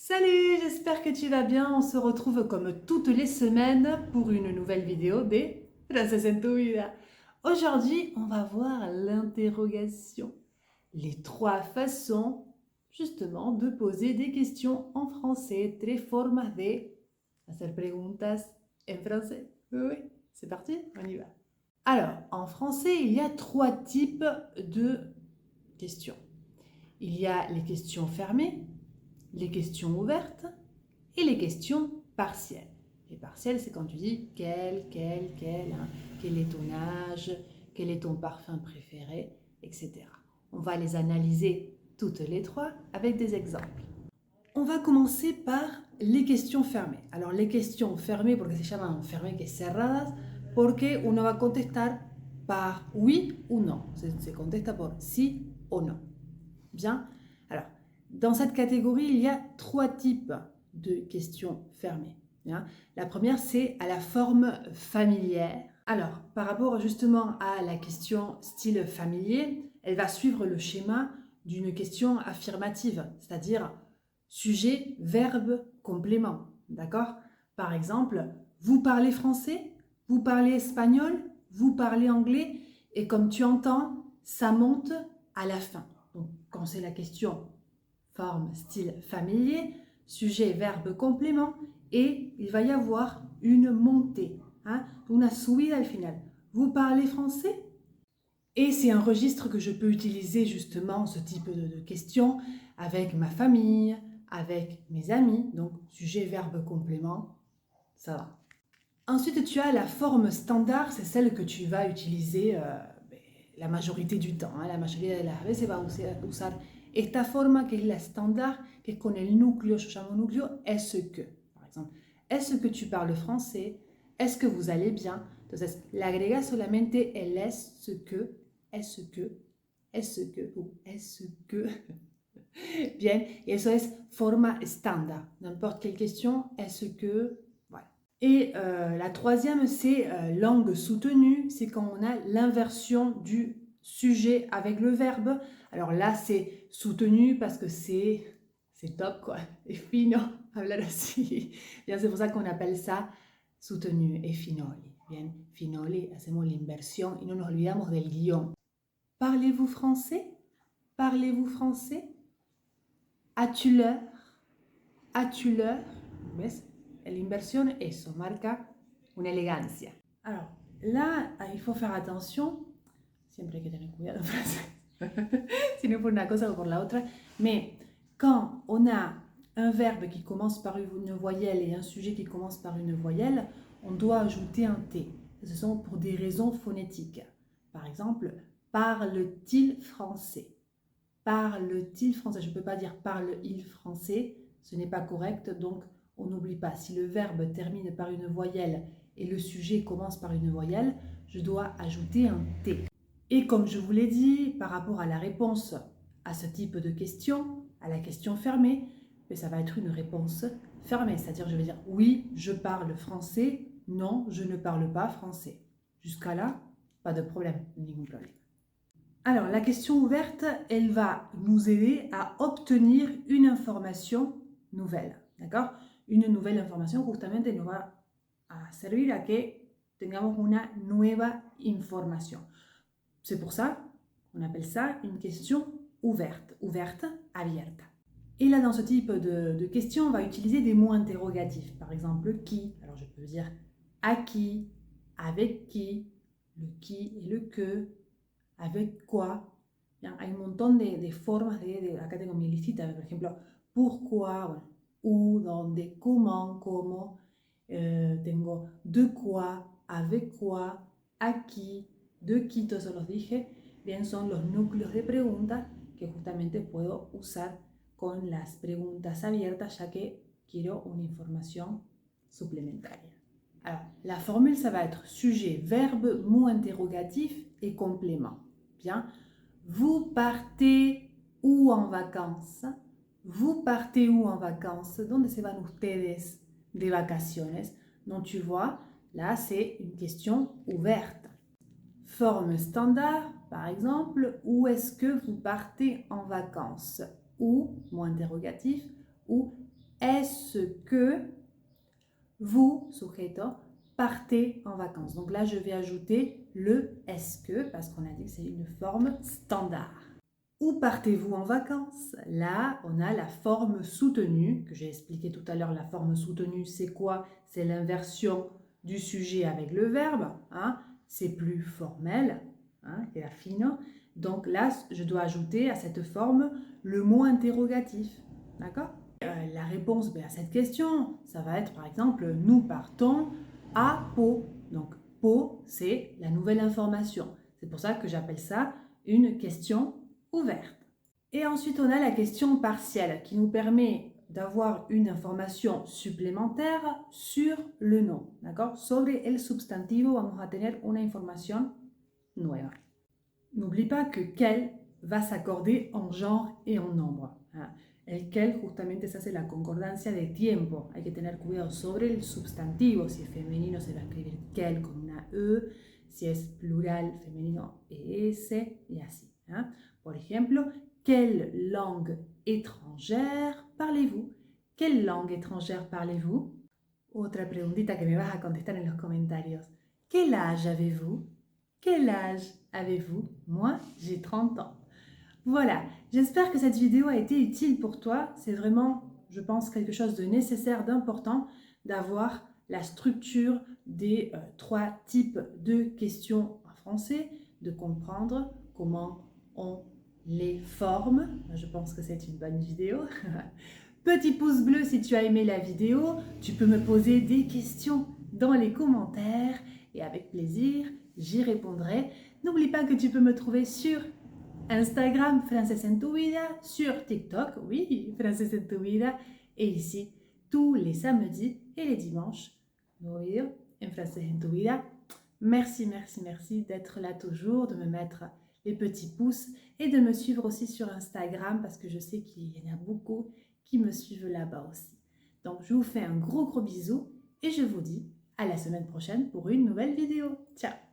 Salut, j'espère que tu vas bien. On se retrouve comme toutes les semaines pour une nouvelle vidéo des Frases en tu vida. Aujourd'hui, on va voir l'interrogation. Les trois façons, justement, de poser des questions en français. Tres formas de hacer preguntas en français. Oui, c'est parti, on y va. Alors, en français, il y a trois types de questions. Il y a les questions fermées, les questions ouvertes et les questions partielles. Les partielles, c'est quand tu dis quel, hein, quel est ton âge, quel est ton parfum préféré, etc. On va les analyser toutes les trois avec des exemples. On va commencer par les questions fermées. Alors, les questions fermées, porque se llaman fermées que cerradas, porque uno va a contestar par oui ou non. Se contesta por sí o no. Bien. Alors, dans cette catégorie, il y a trois types de questions fermées. La première, c'est à la forme familière. Alors, par rapport justement à la question style familier, elle va suivre le schéma d'une question affirmative, c'est-à-dire sujet, verbe, complément. D'accord? Par exemple, vous parlez français, vous parlez espagnol, vous parlez anglais, et comme tu entends, ça monte à la fin. Donc, quand c'est la question forme, style familier, sujet, verbe, complément, et il va y avoir une montée, una subida al final. Vous parlez français? Et c'est un registre que je peux utiliser justement, ce type de questions, avec ma famille, avec mes amis, donc sujet, verbe, complément, ça va. Ensuite, tu as la forme standard, c'est celle que tu vas utiliser la majorité du temps. La mayoría de las veces va a usar esta forma que es la estándar, que es con el núcleo, yo llamo núcleo, est-ce que. Par exemple, est-ce que tu parles français? Est-ce que vous allez bien? Entonces, le agrega solamente el est-ce que, est-ce que, est-ce que, ou est-ce que. Bien, y eso es forma estándar. N'importe quelle question, est-ce que, voilà. Et la troisième, c'est langue soutenue, c'est quand on a l'inversion du sujet avec le verbe. Alors là, c'est soutenu parce que c'est top, quoi. Et fino, hablar así. Bien, c'est pour ça qu'on appelle ça soutenu et finoli. Bien, finoli, hacemos la inversión y no nos olvidamos del guión. Parlez-vous français? Parlez-vous français? As-tu l'heure? As-tu l'heure? ¿Ves? La inversión, eso, marca una elegancia. Alors, là, il faut faire attention. Siempre hay que tener cuidado en français. Si no por una cosa o por la otra. Mais quand on a un verbe qui commence par une voyelle et un sujet qui commence par une voyelle, on doit ajouter un T. Ce sont pour des raisons phonétiques. Par exemple, parle-t-il français? Parle-t-il français? Je ne peux pas dire parle-il français, ce n'est pas correct, donc on n'oublie pas. Si le verbe termine par une voyelle et le sujet commence par une voyelle, je dois ajouter un T. Et comme je vous l'ai dit, par rapport à la réponse à ce type de question, à la question fermée, ça va être une réponse fermée, c'est-à-dire je vais dire oui, je parle français, non, je ne parle pas français. Jusqu'à là, pas de problème, ningún problème. Alors, la question ouverte, elle va nous aider à obtenir une information nouvelle, d'accord? Une nouvelle information justamente nos va a servir a que tengamos una nueva información. C'est pour ça qu'on appelle ça une question ouverte, abierta. Et là, dans ce type de question, on va utiliser des mots interrogatifs. Par exemple, qui. Alors, je peux dire à qui, avec qui, le qui et le que, avec quoi. Bien, hay un montón de formas acá tengo mi listita, por ejemplo, pourquoi, bueno, où, dónde, comment, cómo, tengo de quoi, avec quoi, a qui, de qui, todos los dije, bien, son los núcleos de preguntas que justamente puedo usar con las preguntas abiertas, ya que quiero una información suplementaria. Alors, la formule, ça va être sujet, verbe, mot interrogatif et complément. Bien. Vous partez où en vacances? Vous partez où en vacances? ¿Dónde se van ustedes de vacaciones? Donc tu vois, là c'est une question ouverte. Forme standard, par exemple, où est-ce que vous partez en vacances? Où, mot interrogatif, ou est-ce que vous, sujeto, partez en vacances? Donc là, je vais ajouter le est-ce que parce qu'on a dit que c'est une forme standard. Où partez-vous en vacances? Là, on a la forme soutenue, que j'ai expliqué tout à l'heure. La forme soutenue, c'est quoi? C'est l'inversion du sujet avec le verbe. Hein? C'est plus formel, hein, et fino. Donc là, je dois ajouter à cette forme le mot interrogatif. D'accord? La réponse à cette question, ça va être par exemple, nous partons à Pau. Donc Pau, c'est la nouvelle information. C'est pour ça que j'appelle ça une question ouverte. Et ensuite, on a la question partielle qui nous permet d'avoir une information supplémentaire sur le nom. D'accord? Sobre el substantivo vamos a tener una información nueva. N'oublie pas que quel va s'accorder en genre et en nombre. Hein? El quel, justamente, ça c'est la concordancia de tiempo. Hay que tener cuidado sobre el substantivo. Si es femenino, se va a escribir quel con una E. Si es plural, femenino, ES, y así. Hein? Por ejemplo, quelle langue étrangère parlez-vous? Quelle langue étrangère parlez-vous? Otra preguntita que me vas a contestar en los comentarios. Quel âge avez-vous? Quel âge avez-vous? Moi, j'ai 30 ans. Voilà, j'espère que cette vidéo a été utile pour toi. C'est vraiment, je pense, quelque chose de nécessaire, d'important, d'avoir la structure des 3 types de questions en français, de comprendre comment on les forme. Je pense que c'est une bonne vidéo. Petit pouce bleu si tu as aimé la vidéo. Tu peux me poser des questions dans les commentaires et avec plaisir, j'y répondrai. N'oublie pas que tu peux me trouver sur Instagram, Frances en tu vida, sur TikTok, oui, Frances en tu vida, et ici, tous les samedis et les dimanches, nos vidéos en Frances en tu vida. Merci, merci, merci d'être là toujours, de me mettre les petits pouces et de me suivre aussi sur Instagram parce que je sais qu'il y en a beaucoup qui me suivent là-bas aussi. Donc, je vous fais un gros bisou et je vous dis à la semaine prochaine pour une nouvelle vidéo. Ciao!